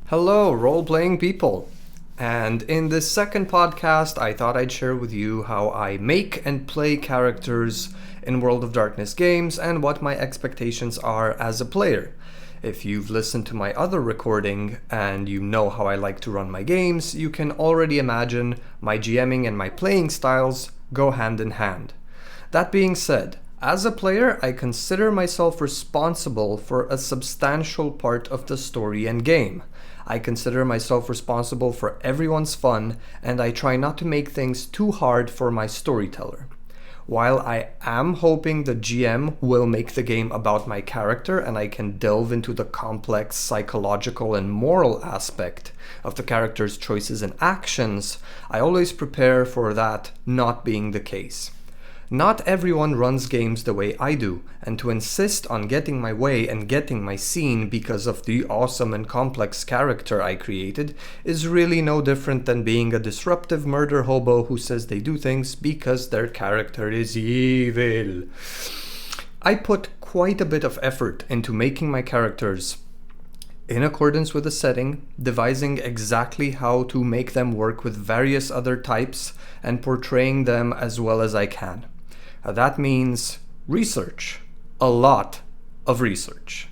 Hello, role playing people. And in this second podcast, I thought I'd share with you how I make and play characters in World of Darkness games and what my expectations are as a player. If you've listened to my other recording and you know how I like to run my games, you can already imagine my GMing and my playing styles go hand in hand. That being said, as a player, I consider myself responsible for a substantial part of the story and game. I consider myself responsible for everyone's fun, and I try not to make things too hard for my storyteller. While I am hoping the GM will make the game about my character and I can delve into the complex psychological and moral aspect of the character's choices and actions, I always prepare for that not being the case. Not everyone runs games the way I do, and to insist on getting my way and getting my scene because of the awesome and complex character I created is really no different than being a disruptive murder hobo who says they do things because their character is evil. I put quite a bit of effort into making my characters in accordance with the setting, devising exactly how to make them work with various other types, and portraying them as well as I can. That means research. A lot of research.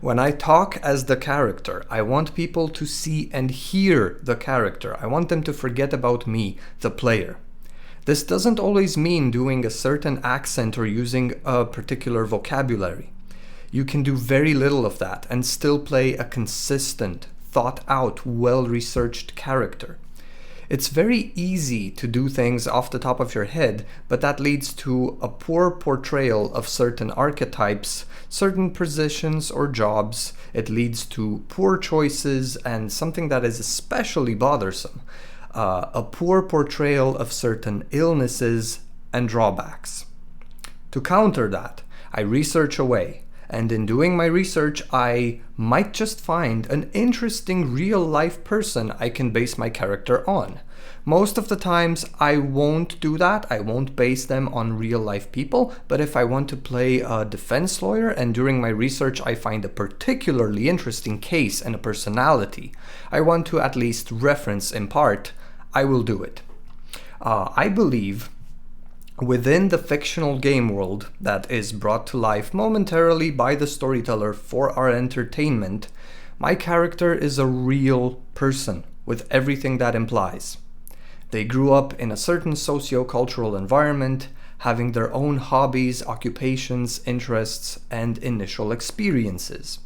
When I talk as the character, I want people to see and hear the character. I want them to forget about me, the player. This doesn't always mean doing a certain accent or using a particular vocabulary. You can do very little of that and still play a consistent, thought-out, well-researched character. It's very easy to do things off the top of your head, but that leads to a poor portrayal of certain archetypes, certain positions or jobs. It leads to poor choices and something that is especially bothersome, a poor portrayal of certain illnesses and drawbacks. To counter that, I research away. And in doing my research, I might just find an interesting real-life person I can base my character on. Most of the times, I won't do that. I won't base them on real-life people. But if I want to play a defense lawyer and during my research I find a particularly interesting case and a personality I want to at least reference in part, I will do it. I believe within the fictional game world that is brought to life momentarily by the storyteller for our entertainment, my character is a real person with everything that implies. They grew up in a certain socio-cultural environment, having their own hobbies, occupations, interests, and initial experiences.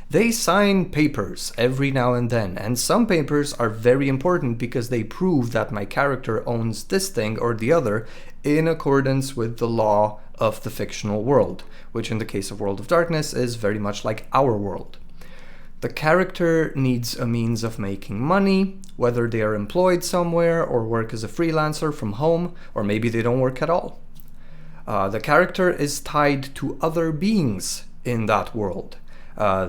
They sign papers every now and then, and some papers are very important because they prove that my character owns this thing or the other in accordance with the law of the fictional world, which in the case of World of Darkness is very much like our world. The character needs a means of making money, whether they are employed somewhere or work as a freelancer from home, or maybe they don't work at all. The character is tied to other beings in that world.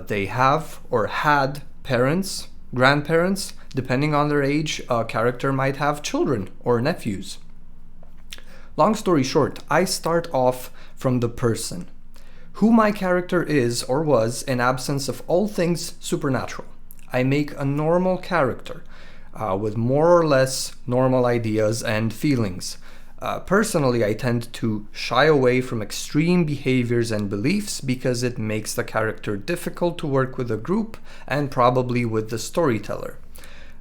They have or had parents, grandparents. Depending on their age, a character might have children or nephews. Long story short, I start off from the person, who my character is or was in absence of all things supernatural. I make a normal character with more or less normal ideas and feelings. Personally, I tend to shy away from extreme behaviors and beliefs because it makes the character difficult to work with a group and probably with the storyteller.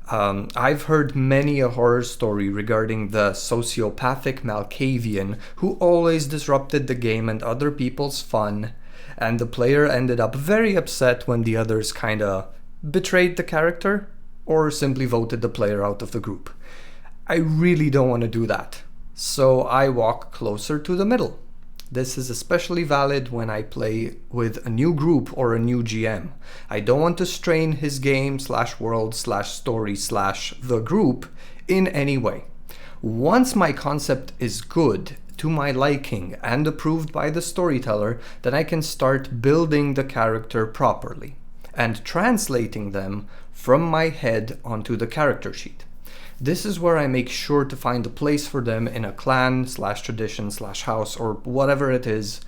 I've heard many a horror story regarding the sociopathic Malkavian who always disrupted the game and other people's fun, and the player ended up very upset when the others kinda betrayed the character or simply voted the player out of the group. I really don't want to do that. So I walk closer to the middle. This is especially valid when I play with a new group or a new GM. I don't want to strain his game /world /story /the group in any way. Once my concept is good, to my liking, and approved by the storyteller, then I can start building the character properly and translating them from my head onto the character sheet. This is where I make sure to find a place for them in a clan /tradition /house or whatever it is,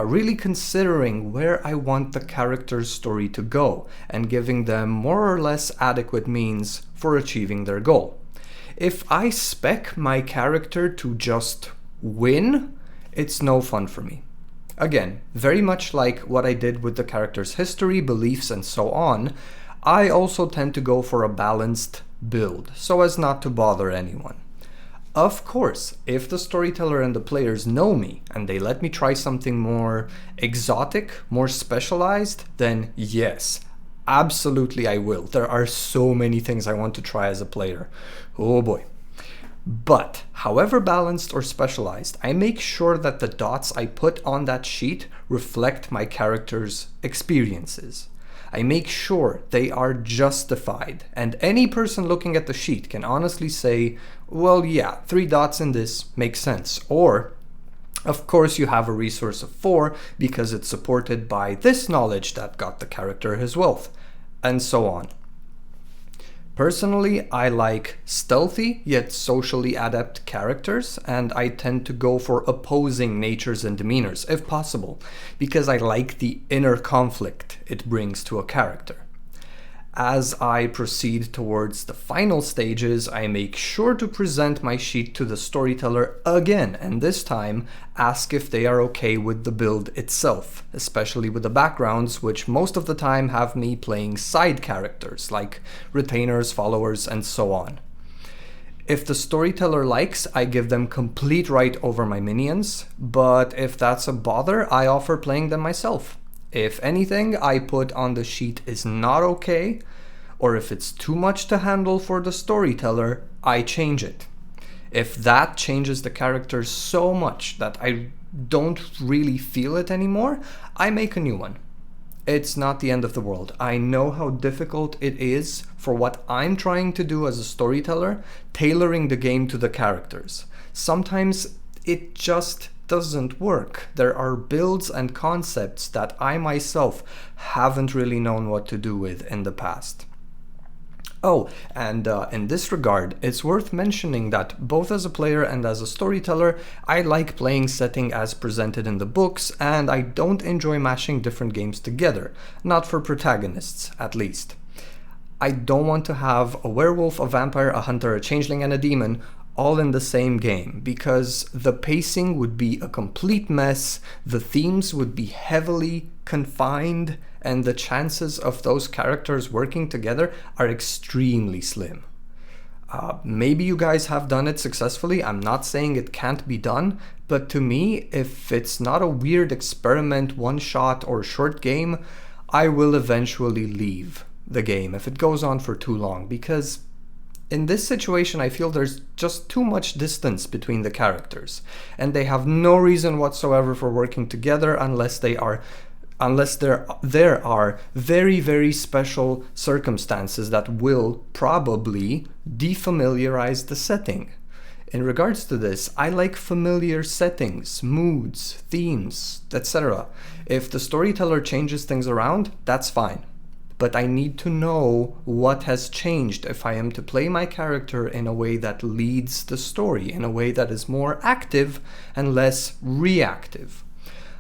really considering where I want the character's story to go and giving them more or less adequate means for achieving their goal. If I spec my character to just win, it's no fun for me. Again, very much like what I did with the character's history, beliefs, and so on, I also tend to go for a balanced build, so as not to bother anyone. Of course, if the storyteller and the players know me and they let me try something more exotic, more specialized, then yes, absolutely I will. There are so many things I want to try as a player. Oh boy. But, however balanced or specialized, I make sure that the dots I put on that sheet reflect my character's experiences. I make sure they are justified, and any person looking at the sheet can honestly say, well, yeah, 3 dots in this makes sense. Or, of course, you have a resource of 4 because it's supported by this knowledge that got the character his wealth, and so on. Personally, I like stealthy yet socially adept characters, and I tend to go for opposing natures and demeanors, if possible, because I like the inner conflict it brings to a character. As I proceed towards the final stages, I make sure to present my sheet to the storyteller again, and this time ask if they are okay with the build itself, especially with the backgrounds, which most of the time have me playing side characters, like retainers, followers, and so on. If the storyteller likes, I give them complete right over my minions, but if that's a bother, I offer playing them myself. If anything I put on the sheet is not okay, or if it's too much to handle for the storyteller, I change it. If that changes the character so much that I don't really feel it anymore, I make a new one. It's not the end of the world. I know how difficult it is for what I'm trying to do as a storyteller, tailoring the game to the characters. Sometimes it just doesn't work. There are builds and concepts that I myself haven't really known what to do with in the past. Oh, and in this regard, it's worth mentioning that both as a player and as a storyteller, I like playing setting as presented in the books, and I don't enjoy mashing different games together, not for protagonists, at least. I don't want to have a werewolf, a vampire, a hunter, a changeling, and a demon all in the same game, because the pacing would be a complete mess, the themes would be heavily confined, and the chances of those characters working together are extremely slim. Maybe you guys have done it successfully, I'm not saying it can't be done, but to me, if it's not a weird experiment, one-shot, or short game, I will eventually leave the game if it goes on for too long, because in this situation, I feel there's just too much distance between the characters, and they have no reason whatsoever for working together unless there are very, very special circumstances that will probably defamiliarize the setting. In regards to this, I like familiar settings, moods, themes, etc. If the storyteller changes things around, that's fine. But I need to know what has changed if I am to play my character in a way that leads the story, in a way that is more active and less reactive.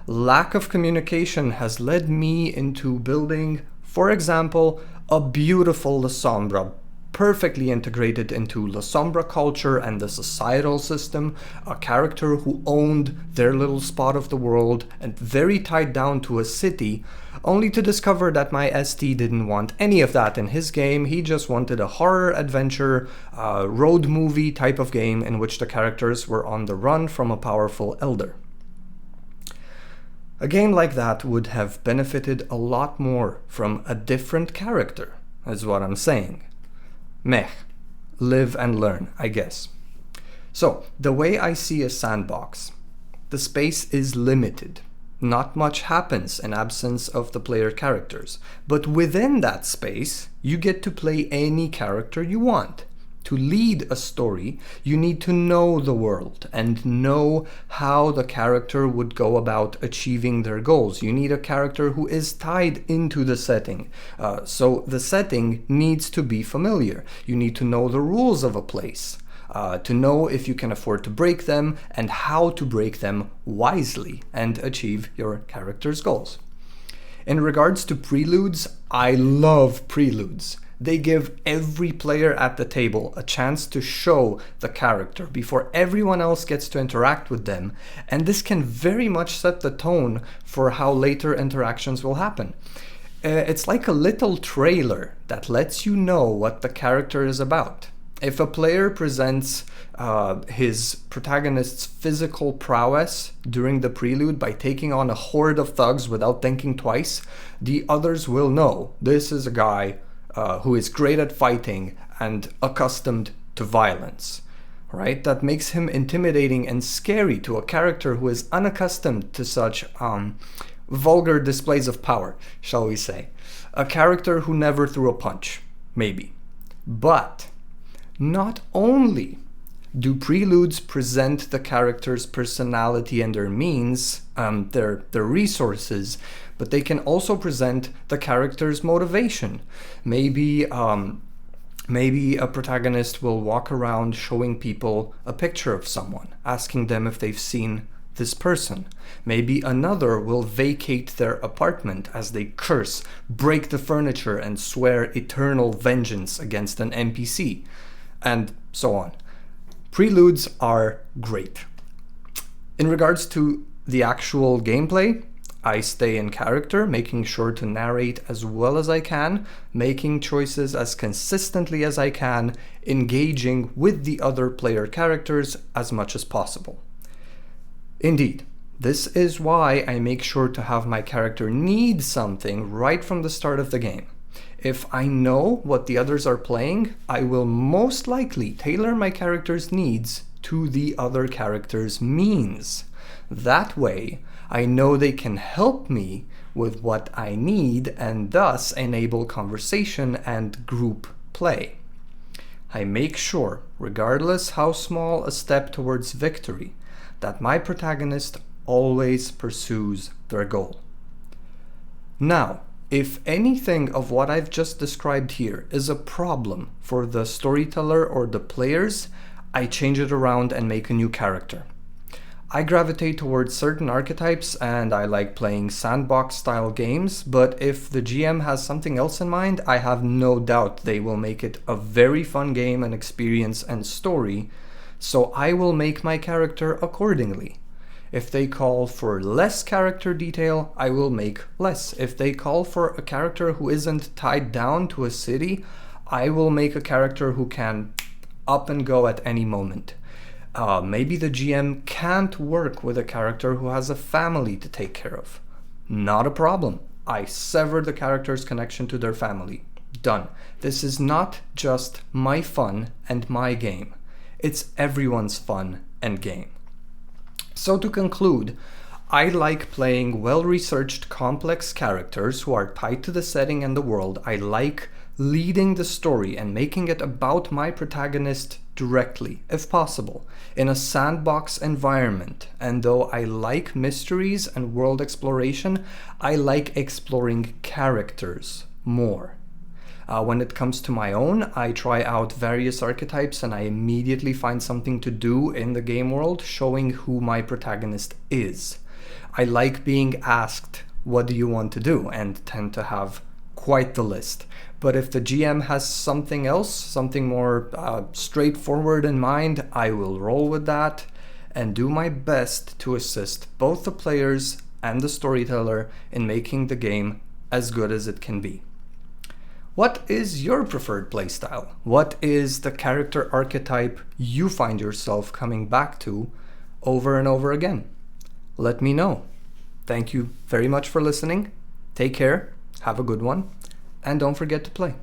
Lack of communication has led me into building, for example, a beautiful La Sombra, perfectly integrated into La Sombra culture and the societal system, a character who owned their little spot of the world and very tied down to a city, only to discover that my ST didn't want any of that in his game. He just wanted a horror adventure, road movie type of game in which the characters were on the run from a powerful elder. A game like that would have benefited a lot more from a different character, is what I'm saying. Meh. Live and learn, I guess. So, the way I see a sandbox, the space is limited. Not much happens in absence of the player characters, but within that space, you get to play any character you want. To lead a story, you need to know the world and know how the character would go about achieving their goals. You need a character who is tied into the setting. So the setting needs to be familiar. You need to know the rules of a place. to know if you can afford to break them and how to break them wisely and achieve your character's goals. In regards to preludes, I love preludes. They give every player at the table a chance to show the character before everyone else gets to interact with them, and this can very much set the tone for how later interactions will happen. It's like a little trailer that lets you know what the character is about. If a player presents his protagonist's physical prowess during the prelude by taking on a horde of thugs without thinking twice, the others will know this is a guy who is great at fighting and accustomed to violence, right? That makes him intimidating and scary to a character who is unaccustomed to such vulgar displays of power, shall we say. A character who never threw a punch, maybe. But not only do preludes present the character's personality and their means, their resources, but they can also present the character's motivation. Maybe a protagonist will walk around showing people a picture of someone, asking them if they've seen this person. Maybe another will vacate their apartment as they curse, break the furniture, and swear eternal vengeance against an NPC, and so on. Preludes are great. In regards to the actual gameplay, I stay in character, making sure to narrate as well as I can, making choices as consistently as I can, engaging with the other player characters as much as possible. Indeed, this is why I make sure to have my character need something right from the start of the game. If I know what the others are playing, I will most likely tailor my character's needs to the other character's means. That way, I know they can help me with what I need and thus enable conversation and group play. I make sure, regardless how small a step towards victory, that my protagonist always pursues their goal. Now, if anything of what I've just described here is a problem for the storyteller or the players, I change it around and make a new character. I gravitate towards certain archetypes and I like playing sandbox style games, but if the GM has something else in mind, I have no doubt they will make it a very fun game and experience and story, so I will make my character accordingly. If they call for less character detail, I will make less. If they call for a character who isn't tied down to a city, I will make a character who can up and go at any moment. Maybe the GM can't work with a character who has a family to take care of. Not a problem. I sever the character's connection to their family. Done. This is not just my fun and my game. It's everyone's fun and game. So to conclude, I like playing well-researched, complex characters who are tied to the setting and the world. I like leading the story and making it about my protagonist directly, if possible, in a sandbox environment. And though I like mysteries and world exploration, I like exploring characters more. When it comes to my own, I try out various archetypes and I immediately find something to do in the game world, showing who my protagonist is. I like being asked, what do you want to do? And tend to have quite the list. But if the GM has something else, something more straightforward in mind, I will roll with that and do my best to assist both the players and the storyteller in making the game as good as it can be. What is your preferred playstyle? What is the character archetype you find yourself coming back to over and over again? Let me know. Thank you very much for listening. Take care, have a good one, and don't forget to play.